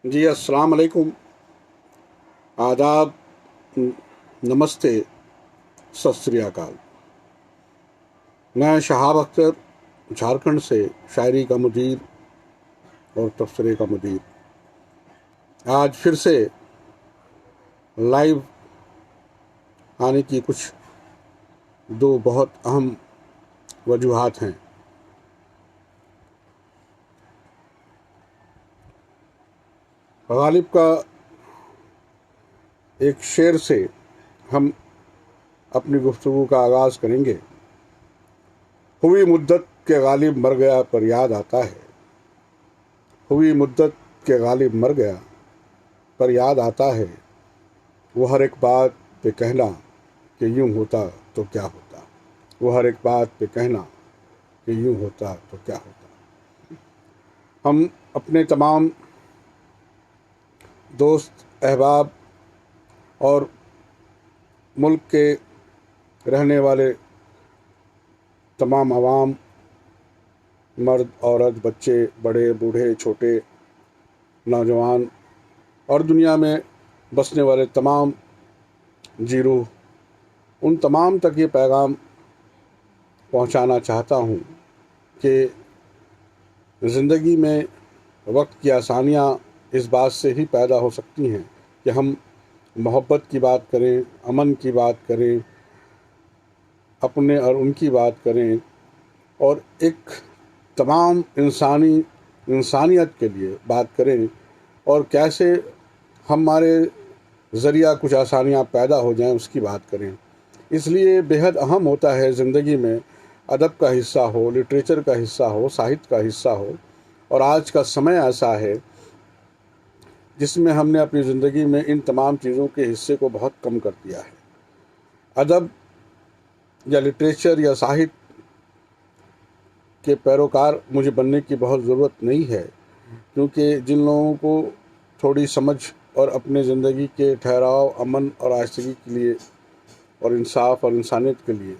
जी अस्सलाम वालेकुम, आदाब, नमस्ते, सत श्री अकाल। मैं शहाब अख्तर झारखंड से शायरी का मुदीर और तबसरे का मुदीर आज फिर से लाइव आने की कुछ दो बहुत अहम वजूहात हैं। गालिब का एक शेर से हम अपनी गुफ्तगू का आगाज़ करेंगे। हुई मुद्दत के गालिब मर गया पर याद आता है, हुई मुद्दत के गालिब मर गया पर याद आता है। वो हर एक बात पे कहना कि यूं होता तो क्या होता, वो हर एक बात पे कहना कि यूं होता तो क्या होता। हम अपने तमाम दोस्त, अहबाब और मुल्क के रहने वाले तमाम आवाम, मर्द, औरत, बच्चे, बड़े, बूढ़े, छोटे, नौजवान और दुनिया में बसने वाले तमाम जीरूह, उन तमाम तक ये पैगाम पहुंचाना चाहता हूं कि ज़िंदगी में वक्त की आसानियां इस बात से ही पैदा हो सकती हैं कि हम मोहब्बत की बात करें, अमन की बात करें, अपने और उनकी बात करें और एक तमाम इंसानियत के लिए बात करें और कैसे हमारे ज़रिया कुछ आसानियाँ पैदा हो जाएं उसकी बात करें। इसलिए बेहद अहम होता है ज़िंदगी में अदब का हिस्सा हो, लिटरेचर का हिस्सा हो, साहित्य का हिस्सा हो। और आज का समय ऐसा है जिसमें हमने अपनी ज़िंदगी में इन तमाम चीज़ों के हिस्से को बहुत कम कर दिया है। अदब या लिटरेचर या साहित्य के पैरोकार मुझे बनने की बहुत ज़रूरत नहीं है, क्योंकि जिन लोगों को थोड़ी समझ और अपने ज़िंदगी के ठहराव, अमन और आशिकी के लिए और इंसाफ और इंसानियत के लिए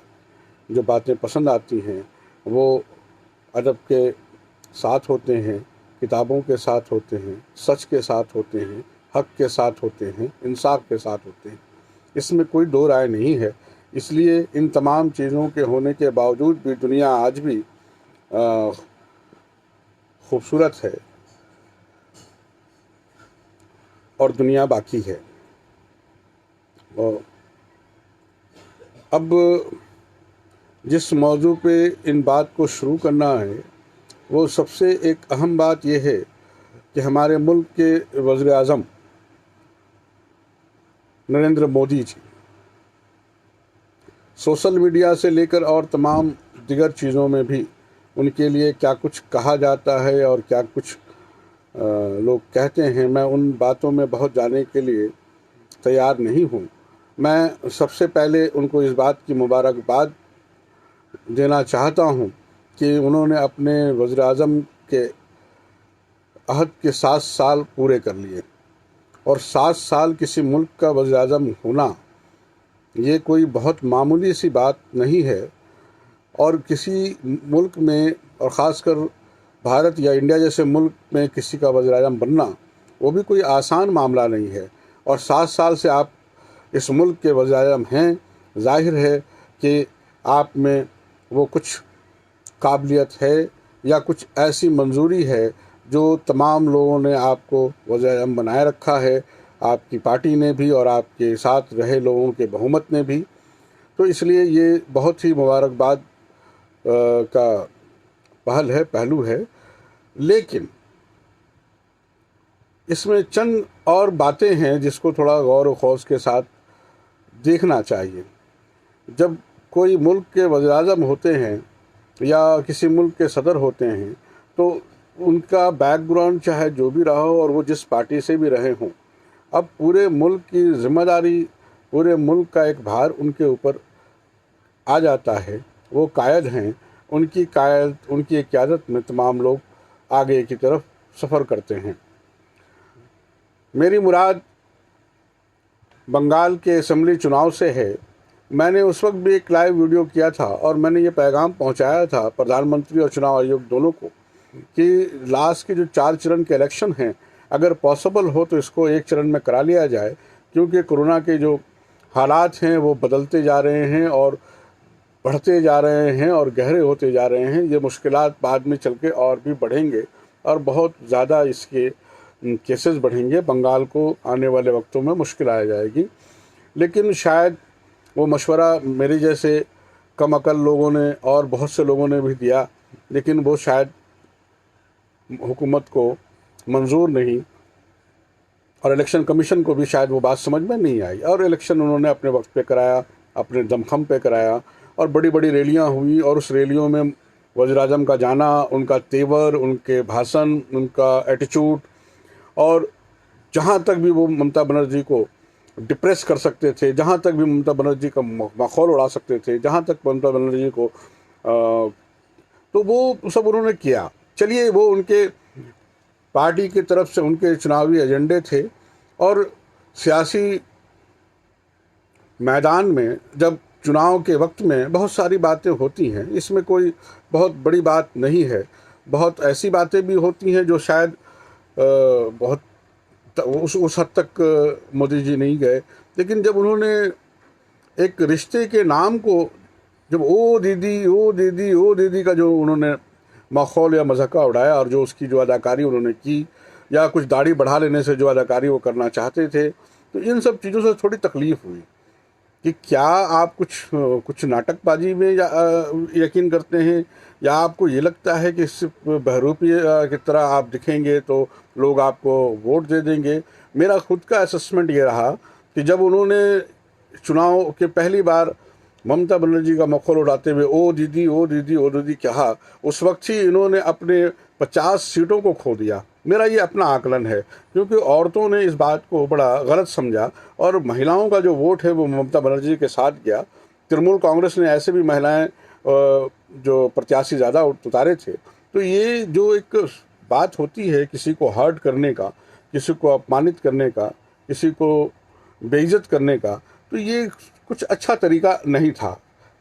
जो बातें पसंद आती हैं वो अदब के साथ होते हैं, किताबों के साथ होते हैं, सच के साथ होते हैं, हक़ के साथ होते हैं, इंसाफ के साथ होते हैं। इसमें कोई दो राय नहीं है। इसलिए इन तमाम चीज़ों के होने के बावजूद भी दुनिया आज भी खूबसूरत है और दुनिया बाकी है। और अब जिस मौजू पे इन बात को शुरू करना है वो सबसे एक अहम बात यह है कि हमारे मुल्क के वज़ीर आज़म नरेंद्र मोदी जी सोशल मीडिया से लेकर और तमाम दिगर चीज़ों में भी उनके लिए क्या कुछ कहा जाता है और क्या कुछ लोग कहते हैं, मैं उन बातों में बहुत जाने के लिए तैयार नहीं हूँ। मैं सबसे पहले उनको इस बात की मुबारकबाद देना चाहता हूँ कि उन्होंने अपने वज़ीर आज़म के अहद के 7 साल पूरे कर लिए। और 7 साल किसी मुल्क का वज़ीर आज़म होना ये कोई बहुत मामूली सी बात नहीं है। और किसी मुल्क में और ख़ासकर भारत या इंडिया जैसे मुल्क में किसी का वज़ीर आज़म बनना वो भी कोई आसान मामला नहीं है। और 7 साल से आप इस मुल्क के वज़ीर आज़म हैं, ज़ाहिर है कि आप में वो कुछ काबिलियत है या कुछ ऐसी मंजूरी है जो तमाम लोगों ने आपको वज़ीर आज़म बनाए रखा है, आपकी पार्टी ने भी और आपके साथ रहे लोगों के बहुमत ने भी। तो इसलिए ये बहुत ही मुबारकबाद का पहलू है। लेकिन इसमें चंद और बातें हैं जिसको थोड़ा गौर व खौस के साथ देखना चाहिए। जब कोई मुल्क के वज़ीर आज़म होते हैं या किसी मुल्क के सदर होते हैं तो उनका बैकग्राउंड चाहे जो भी रहा हो और वो जिस पार्टी से भी रहे हों, अब पूरे मुल्क की ज़िम्मेदारी, पूरे मुल्क का एक भार उनके ऊपर आ जाता है। वो कायद हैं, उनकी क़यादत में तमाम लोग आगे की तरफ सफ़र करते हैं। मेरी मुराद बंगाल के असेंबली चुनाव से है। मैंने उस वक्त भी एक लाइव वीडियो किया था और मैंने ये पैगाम पहुंचाया था प्रधानमंत्री और चुनाव आयोग दोनों को कि लास्ट के जो 4 चरण के इलेक्शन हैं अगर पॉसिबल हो तो इसको एक चरण में करा लिया जाए, क्योंकि कोरोना के जो हालात हैं वो बदलते जा रहे हैं और बढ़ते जा रहे हैं और गहरे होते जा रहे हैं। ये मुश्किलात बाद में चल के और भी बढ़ेंगे और बहुत ज़्यादा इसके केसेस बढ़ेंगे। बंगाल को आने वाले वक्तों में मुश्किल आ जाएगी। लेकिन शायद वो मशवरा मेरे जैसे कम अकल लोगों ने और बहुत से लोगों ने भी दिया, लेकिन वो शायद हुकूमत को मंजूर नहीं और इलेक्शन कमीशन को भी शायद वो बात समझ में नहीं आई। और इलेक्शन उन्होंने अपने वक्त पे कराया, अपने दमखम पे कराया और बड़ी बड़ी रैलियां हुई। और उस रैलियों में वज़ीर आज़म का जाना, उनका तेवर, उनके भाषण, उनका एटीट्यूड, और जहाँ तक भी वो ममता बनर्जी को डिप्रेस कर सकते थे, जहाँ तक भी ममता बनर्जी का मखौल उड़ा सकते थे, जहाँ तक ममता बनर्जी को तो वो सब उन्होंने किया। चलिए, वो उनके पार्टी की तरफ से उनके चुनावी एजेंडे थे और सियासी मैदान में जब चुनाव के वक्त में बहुत सारी बातें होती हैं, इसमें कोई बहुत बड़ी बात नहीं है। बहुत ऐसी बातें भी होती हैं जो शायद बहुत उस हद तक मोदी जी नहीं गए, लेकिन जब उन्होंने एक रिश्ते के नाम को जब ओ दीदी ओ दीदी ओ दीदी का जो उन्होंने मखौल या मजाका उड़ाया और जो उसकी जो अदाकारी उन्होंने की, या कुछ दाढ़ी बढ़ा लेने से जो अदाकारी वो करना चाहते थे, तो इन सब चीज़ों से थोड़ी तकलीफ़ हुई कि क्या आप कुछ नाटकबाजी में यकीन करते हैं, या आपको ये लगता है कि इससे बहरूपी की तरह आप दिखेंगे तो लोग आपको वोट दे देंगे। मेरा खुद का असेसमेंट ये रहा कि जब उन्होंने चुनाव के पहली बार ममता बनर्जी का मखौल उड़ाते हुए ओ दीदी ओ दीदी ओ दीदी कहा, उस वक्त ही इन्होंने अपने 50 सीटों को खो दिया। मेरा ये अपना आकलन है, क्योंकि औरतों ने इस बात को बड़ा गलत समझा और महिलाओं का जो वोट है वो ममता बनर्जी के साथ गया। तृणमूल कांग्रेस ने ऐसे भी महिलाएं जो प्रत्याशी ज़्यादा उतारे थे। तो ये जो एक बात होती है किसी को हर्ट करने का, किसी को अपमानित करने का, किसी को बेइज्जत करने का, तो ये कुछ अच्छा तरीका नहीं था।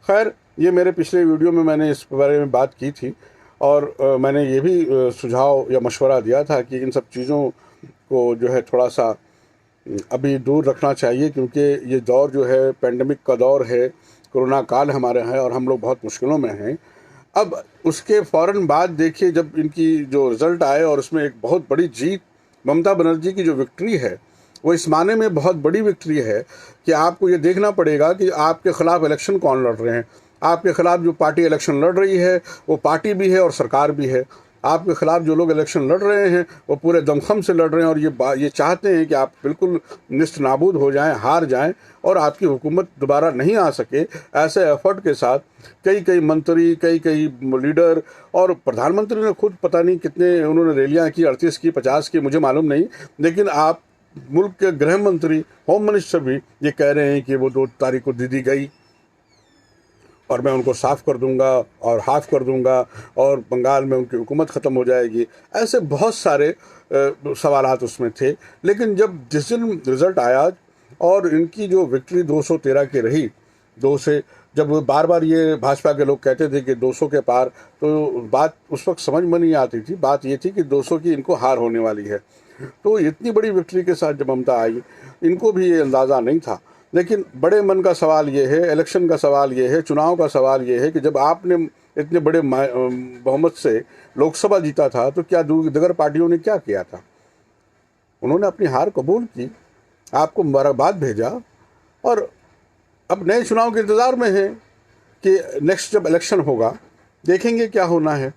खैर, ये मेरे पिछले वीडियो में मैंने इस बारे में बात की थी और मैंने ये भी सुझाव या मशवरा दिया था कि इन सब चीज़ों को जो है थोड़ा सा अभी दूर रखना चाहिए, क्योंकि ये दौर जो है पेंडेमिक का दौर है, कोरोना काल हमारे है और हम लोग बहुत मुश्किलों में हैं। अब उसके फ़ौरन बाद देखिए, जब इनकी जो रिज़ल्ट आए और उसमें एक बहुत बड़ी जीत, ममता बनर्जी की जो विक्ट्री है वो इस माने में बहुत बड़ी विक्ट्री है कि आपको ये देखना पड़ेगा कि आपके ख़िलाफ़ इलेक्शन कौन लड़ रहे हैं। आपके ख़िलाफ़ जो पार्टी इलेक्शन लड़ रही है वो पार्टी भी है और सरकार भी है। आपके ख़िलाफ़ जो लोग इलेक्शन लड़ रहे हैं वो पूरे दमखम से लड़ रहे हैं और ये चाहते हैं कि आप बिल्कुल निस्त नाबूद हो जाएं, हार जाएं और आपकी हुकूमत दोबारा नहीं आ सके। ऐसे एफर्ट के साथ कई मंत्री, कई लीडर और प्रधानमंत्री ने खुद पता नहीं कितने उन्होंने रैलियाँ की, 38 की, 50 की, मुझे मालूम नहीं, लेकिन आप मुल्क के गृह मंत्री, होम मिनिस्टर भी ये कह रहे हैं कि वो 2 तारीख को दीदी गई और मैं उनको साफ़ कर दूंगा और हाफ कर दूंगा और बंगाल में उनकी हुकूमत ख़त्म हो जाएगी। ऐसे बहुत सारे सवालात उसमें थे। लेकिन जब जिस दिन रिज़ल्ट आया और इनकी जो विक्ट्री 213 की रही, 2 से जब बार बार ये भाजपा के लोग कहते थे कि 200 के पार, तो बात उस वक्त समझ में नहीं आती थी। बात ये थी कि 200 की इनको हार होने वाली है। तो इतनी बड़ी विक्ट्री के साथ जब ममता आई, इनको भी ये अंदाज़ा नहीं था। लेकिन बड़े मन का सवाल ये है, इलेक्शन का सवाल ये है, चुनाव का सवाल ये है कि जब आपने इतने बड़े बहुमत से लोकसभा जीता था तो क्या दीगर पार्टियों ने क्या किया था? उन्होंने अपनी हार कबूल की, आपको मुबारकबाद भेजा और अब नए चुनाव के इंतज़ार में है कि नेक्स्ट जब इलेक्शन होगा देखेंगे क्या होना है।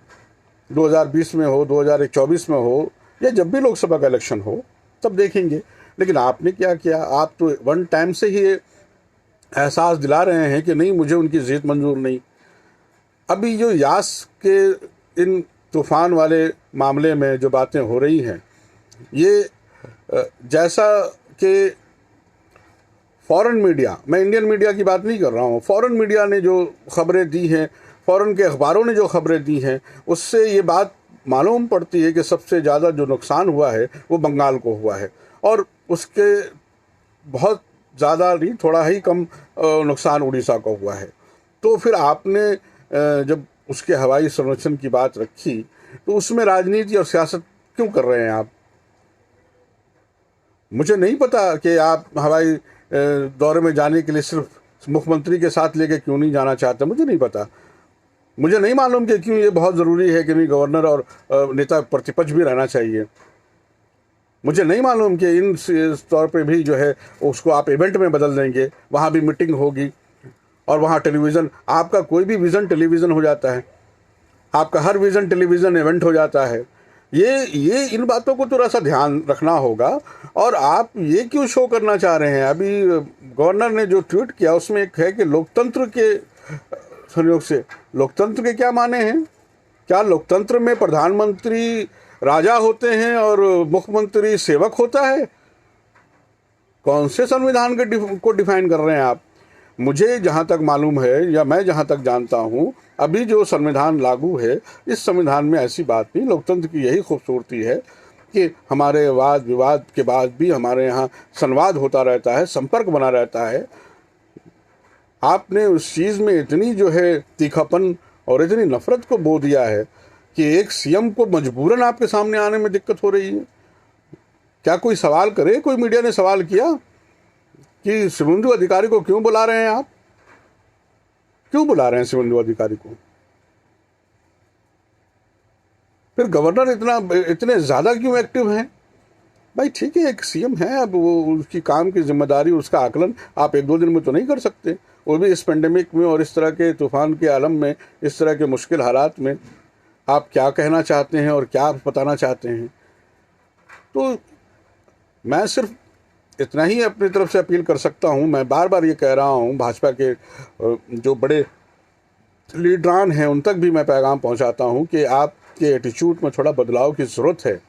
2020 में हो, 2024 में हो, या जब भी लोकसभा का इलेक्शन हो तब देखेंगे। लेकिन आपने क्या किया? आप तो वन टाइम से ही एहसास दिला रहे हैं कि नहीं, मुझे उनकी जीत मंजूर नहीं। अभी जो यास के इन तूफ़ान वाले मामले में जो बातें हो रही हैं, ये जैसा कि फॉरेन मीडिया, मैं इंडियन मीडिया की बात नहीं कर रहा हूँ, फॉरेन मीडिया ने जो खबरें दी हैं, फॉरेन के अखबारों ने जो खबरें दी हैं, उससे ये बात मालूम पड़ती है कि सबसे ज़्यादा जो नुकसान हुआ है वो बंगाल को हुआ है और उसके बहुत ज़्यादा नहीं, थोड़ा ही कम नुकसान उड़ीसा को हुआ है। तो फिर आपने जब उसके हवाई संरक्षण की बात रखी तो उसमें राजनीति और सियासत क्यों कर रहे हैं आप? मुझे नहीं पता कि आप हवाई दौरे में जाने के लिए सिर्फ मुख्यमंत्री के साथ लेके क्यों नहीं जाना चाहते, मुझे नहीं पता। मुझे नहीं मालूम कि क्यों ये बहुत ज़रूरी है कि नहीं गवर्नर और नेता प्रतिपक्ष भी रहना चाहिए। मुझे नहीं मालूम कि इस तौर पे भी जो है उसको आप इवेंट में बदल देंगे, वहाँ भी मीटिंग होगी और वहाँ टेलीविज़न, आपका कोई भी विज़न टेलीविज़न हो जाता है, आपका हर विज़न टेलीविज़न इवेंट हो जाता है। ये इन बातों को थोड़ा सा ध्यान रखना होगा। और आप ये क्यों शो करना चाह रहे हैं? अभी गवर्नर ने जो ट्वीट किया उसमें एक है कि लोकतंत्र के संयोग से, लोकतंत्र के क्या माने हैं? क्या लोकतंत्र में प्रधानमंत्री राजा होते हैं और मुख्यमंत्री सेवक होता है? कौन से संविधान को डिफाइन कर रहे हैं आप? मुझे जहाँ तक मालूम है या मैं जहाँ तक जानता हूँ, अभी जो संविधान लागू है, इस संविधान में ऐसी बात नहीं। लोकतंत्र की यही खूबसूरती है कि हमारे वाद विवाद के बाद भी हमारे यहाँ संवाद होता रहता है, संपर्क बना रहता है। आपने उस चीज़ में इतनी जो है तीखापन और इतनी नफरत को बो दिया है कि एक सीएम को मजबूरन आपके सामने आने में दिक्कत हो रही है। क्या कोई सवाल करे? कोई मीडिया ने सवाल किया कि शुभेंदु अधिकारी को क्यों बुला रहे हैं आप? क्यों बुला रहे हैं शुभेंदु अधिकारी को? फिर गवर्नर इतने ज़्यादा क्यों एक्टिव हैं? भाई ठीक है, एक सीएम है, अब वो उसकी काम की जिम्मेदारी, उसका आकलन आप एक दो दिन में तो नहीं कर सकते, वो भी इस पेंडेमिक में और इस तरह के तूफान के आलम में, इस तरह के मुश्किल हालात में। आप क्या कहना चाहते हैं और क्या बताना चाहते हैं? तो मैं सिर्फ इतना ही अपनी तरफ से अपील कर सकता हूं। मैं बार बार ये कह रहा हूं, भाजपा के जो बड़े लीडरान हैं उन तक भी मैं पैगाम पहुंचाता हूं कि आपके एटीट्यूड में थोड़ा बदलाव की ज़रूरत है।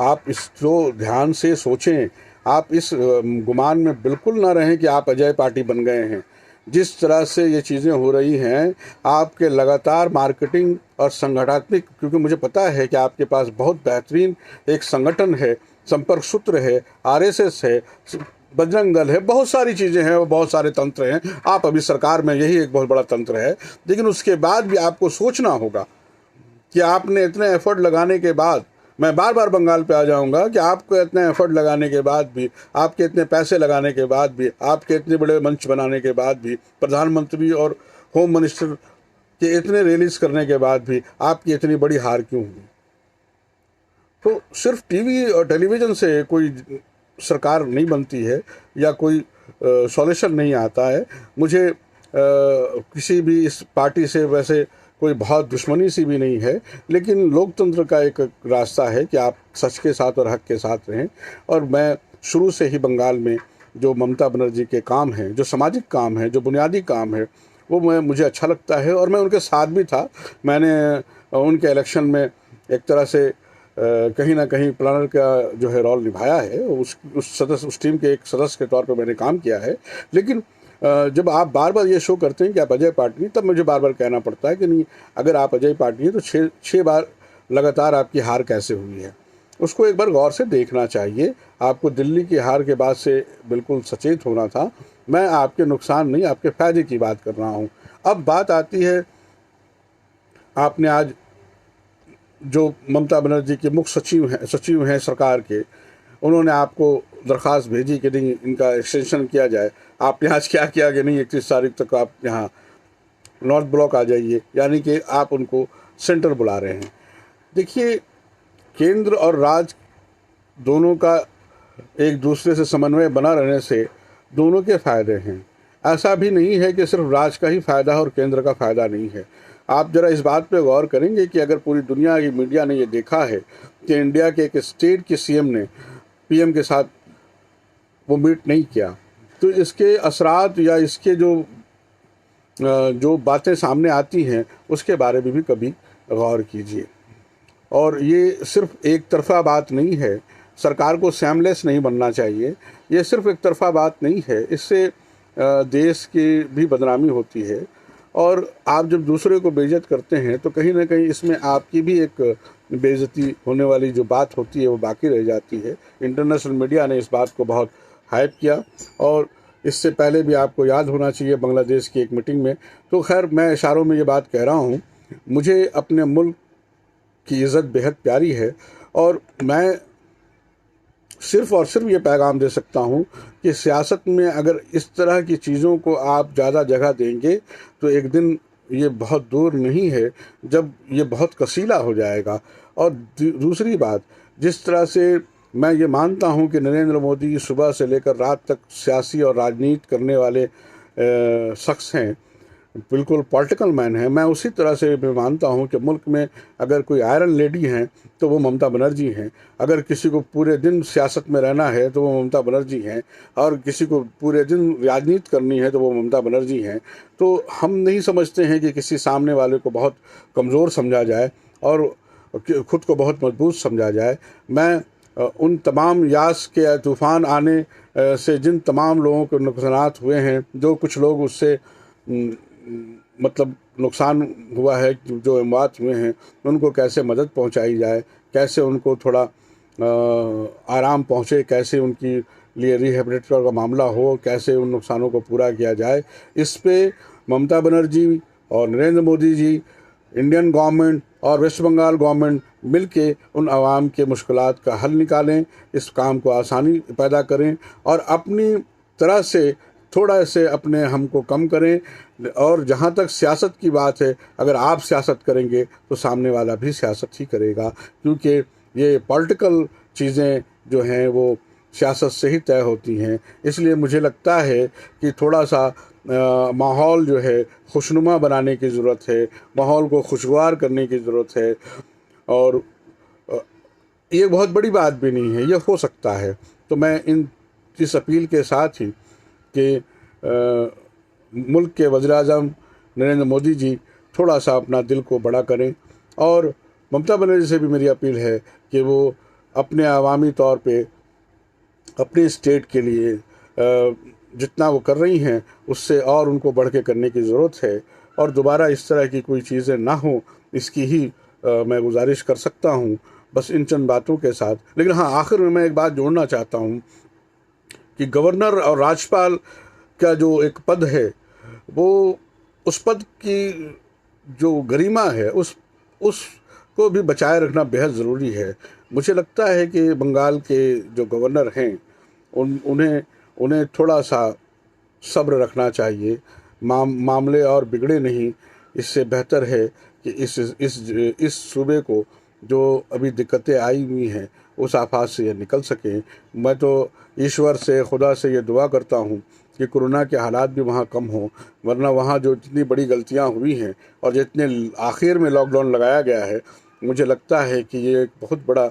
आप इसको ध्यान से सोचें। आप इस गुमान में बिल्कुल ना रहें कि आप अजय पार्टी बन गए हैं। जिस तरह से ये चीज़ें हो रही हैं, आपके लगातार मार्केटिंग और संगठनात्मक, क्योंकि मुझे पता है कि आपके पास बहुत बेहतरीन एक संगठन है, संपर्क सूत्र है, आरएसएस है, बजरंग दल है, बहुत सारी चीज़ें हैं और बहुत सारे तंत्र हैं। आप अभी सरकार में, यही एक बहुत बड़ा तंत्र है। लेकिन उसके बाद भी आपको सोचना होगा कि आपने इतने एफर्ट लगाने के बाद, मैं बार बार बंगाल पे आ जाऊंगा कि आपको इतने एफर्ट लगाने के बाद भी, आपके इतने पैसे लगाने के बाद भी, आपके इतने बड़े मंच बनाने के बाद भी, प्रधानमंत्री और होम मिनिस्टर के इतने रिलीज करने के बाद भी आपकी इतनी बड़ी हार क्यों हुई? तो सिर्फ टीवी और टेलीविज़न से कोई सरकार नहीं बनती है या कोई सॉल्यूशन नहीं आता है। मुझे किसी भी इस पार्टी से वैसे कोई बहुत दुश्मनी सी भी नहीं है, लेकिन लोकतंत्र का एक रास्ता है कि आप सच के साथ और हक के साथ रहें। और मैं शुरू से ही बंगाल में जो ममता बनर्जी के काम हैं, जो सामाजिक काम हैं, जो बुनियादी काम है, वो मुझे अच्छा लगता है और मैं उनके साथ भी था। मैंने उनके इलेक्शन में एक तरह से कहीं ना कहीं प्लानर का जो है रोल निभाया है। उस टीम के एक सदस्य के तौर पर मैंने काम किया है। लेकिन जब आप बार बार ये शो करते हैं कि आप अजय पार्टी हैं, तब मुझे बार बार कहना पड़ता है कि नहीं, अगर आप अजय पार्टी हैं तो छः बार लगातार आपकी हार कैसे हुई है, उसको एक बार गौर से देखना चाहिए। आपको दिल्ली की हार के बाद से बिल्कुल सचेत होना था। मैं आपके नुकसान नहीं, आपके फ़ायदे की बात कर रहा हूँ। अब बात आती है, आपने आज जो ममता बनर्जी के मुख्य सचिव हैं सरकार के, उन्होंने आपको दरख्वास्त भेजी कि नहीं इनका एक्सटेंशन किया जाए। आपने आज क्या किया कि नहीं 31 तारीख तक आप यहाँ नॉर्थ ब्लॉक आ जाइए, यानी कि आप उनको सेंटर बुला रहे हैं। देखिए, केंद्र और राज्य दोनों का एक दूसरे से समन्वय बना रहने से दोनों के फ़ायदे हैं। ऐसा भी नहीं है कि सिर्फ राज्य का ही फ़ायदा है और केंद्र का फ़ायदा नहीं है। आप ज़रा इस बात पे गौर करेंगे कि अगर पूरी दुनिया की मीडिया ने ये देखा है कि इंडिया के एक स्टेट के सीएम ने पीएम के साथ वो मीट नहीं किया, तो इसके असरात या इसके जो बातें सामने आती हैं उसके बारे में भी कभी गौर कीजिए। और ये सिर्फ एक तरफा बात नहीं है, सरकार को सैमलेस नहीं बनना चाहिए। ये सिर्फ एक तरफा बात नहीं है, इससे देश की भी बदनामी होती है। और आप जब दूसरे को बेइज्जत करते हैं तो कहीं ना कहीं इसमें आपकी भी एक बेइज्जती होने वाली जो बात होती है वो बाकी रह जाती है। इंटरनेशनल मीडिया ने इस बात को बहुत हाइप किया और इससे पहले भी आपको याद होना चाहिए बांग्लादेश की एक मीटिंग में। तो खैर, मैं इशारों में ये बात कह रहा हूँ, मुझे अपने मुल्क की इज़्ज़त बेहद प्यारी है और मैं सिर्फ़ और सिर्फ ये पैगाम दे सकता हूँ कि सियासत में अगर इस तरह की चीज़ों को आप ज़्यादा जगह देंगे तो एक दिन ये बहुत दूर नहीं है जब ये बहुत कसीला हो जाएगा। और दूसरी बात, जिस तरह से मैं ये मानता हूँ कि नरेंद्र मोदी सुबह से लेकर रात तक सियासी और राजनीति करने वाले शख्स हैं, बिल्कुल पॉलिटिकल मैन है, मैं उसी तरह से मैं मानता हूँ कि मुल्क में अगर कोई आयरन लेडी हैं तो वो ममता बनर्जी हैं। अगर किसी को पूरे दिन सियासत में रहना है तो वो ममता बनर्जी हैं, और किसी को पूरे दिन राजनीति करनी है तो वो ममता बनर्जी हैं। तो हम नहीं समझते हैं कि किसी सामने वाले को बहुत कमज़ोर समझा जाए और ख़ुद को बहुत मजबूत समझा जाए। मैं उन तमाम यास के तूफ़ान आने से जिन तमाम लोगों को नुकसानात हुए हैं, जो कुछ लोग उससे मतलब नुकसान हुआ है, जो अमवात हुए हैं, उनको कैसे मदद पहुंचाई जाए, कैसे उनको थोड़ा आराम पहुंचे, कैसे उनकी लिए रिहेबिलिटेशन का मामला हो, कैसे उन नुकसानों को पूरा किया जाए, इस पे ममता बनर्जी और नरेंद्र मोदी जी, इंडियन गवर्नमेंट और वेस्ट बंगाल गवर्नमेंट मिलके उन आवाम के मुश्किलात का हल निकालें, इस काम को आसानी पैदा करें और अपनी तरह से थोड़ा से अपने हम को कम करें। और जहाँ तक सियासत की बात है, अगर आप सियासत करेंगे तो सामने वाला भी सियासत ही करेगा, क्योंकि ये पॉलिटिकल चीज़ें जो हैं वो सियासत से ही तय होती हैं। इसलिए मुझे लगता है कि थोड़ा सा माहौल जो है खुशनुमा बनाने की ज़रूरत है, माहौल को खुशगवार करने की ज़रूरत है। और ये बहुत बड़ी बात भी नहीं है, ये हो सकता है। तो मैं इस अपील के साथ ही कि मुल्क के वज़ीर-ए-आज़म नरेंद्र मोदी जी थोड़ा सा अपना दिल को बड़ा करें, और ममता बनर्जी से भी मेरी अपील है कि वो अपने अवामी तौर पे अपने स्टेट के लिए जितना वो कर रही हैं उससे और उनको बढ़ के करने की ज़रूरत है, और दोबारा इस तरह की कोई चीज़ें ना हो, इसकी ही मैं गुजारिश कर सकता हूँ, बस इन चंद बातों के साथ। लेकिन हाँ, आखिर में मैं एक बात जोड़ना चाहता हूँ कि गवर्नर और राज्यपाल का जो एक पद है, वो उस पद की जो गरिमा है उसको भी बचाए रखना बेहद ज़रूरी है। मुझे लगता है कि बंगाल के जो गवर्नर हैं उन्हें थोड़ा सा सब्र रखना चाहिए। मामले और बिगड़े नहीं, इससे बेहतर है कि इस सूबे को जो अभी दिक्कतें आई हुई हैं उस आफात से ये निकल सकें। मैं तो ईश्वर से, खुदा से ये दुआ करता हूँ कि कोरोना के हालात भी वहाँ कम हों, वरना वहाँ जो जितनी बड़ी गलतियाँ हुई हैं और जितने आखिर में लॉकडाउन लगाया गया है, मुझे लगता है कि ये एक बहुत बड़ा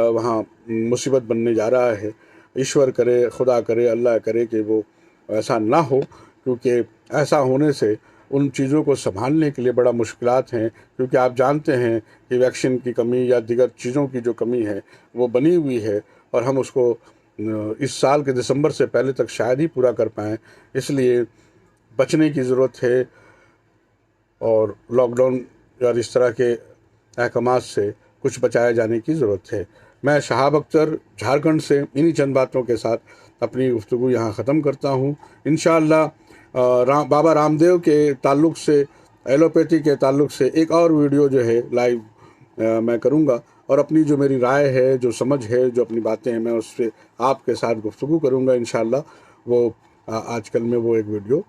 वहाँ मुसीबत बनने जा रहा है। ईश्वर करे, खुदा करे, अल्लाह करे कि वो ऐसा ना हो, क्योंकि ऐसा होने से उन चीज़ों को संभालने के लिए बड़ा मुश्किलात हैं। क्योंकि आप जानते हैं कि वैक्सीन की कमी या दीगर चीज़ों की जो कमी है वो बनी हुई है, और हम उसको इस साल के दिसंबर से पहले तक शायद ही पूरा कर पाएँ। इसलिए बचने की ज़रूरत है, और लॉकडाउन और इस तरह के अहकामात से कुछ बचाए जाने की ज़रूरत है। मैं शहाब अख्तर झारखंड से इन्हीं चंद बातों के साथ अपनी गुफ्तगू यहाँ ख़त्म करता हूँ। इंशाअल्लाह बाबा रामदेव के ताल्लुक़ से, एलोपैथी के ताल्लुक़ से एक और वीडियो जो है लाइव मैं करूँगा, और अपनी जो मेरी राय है, जो समझ है, जो अपनी बातें हैं, मैं उससे आपके साथ गुफ्तगू करूँगा इंशाअल्लाह। वो आजकल में वो एक वीडियो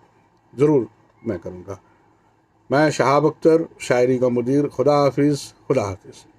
ज़रूर मैं करूँगा। मैं शहाब अख्तर, शायरी का मुदीर। खुदा हाफिज़, खुदा हाफिज़।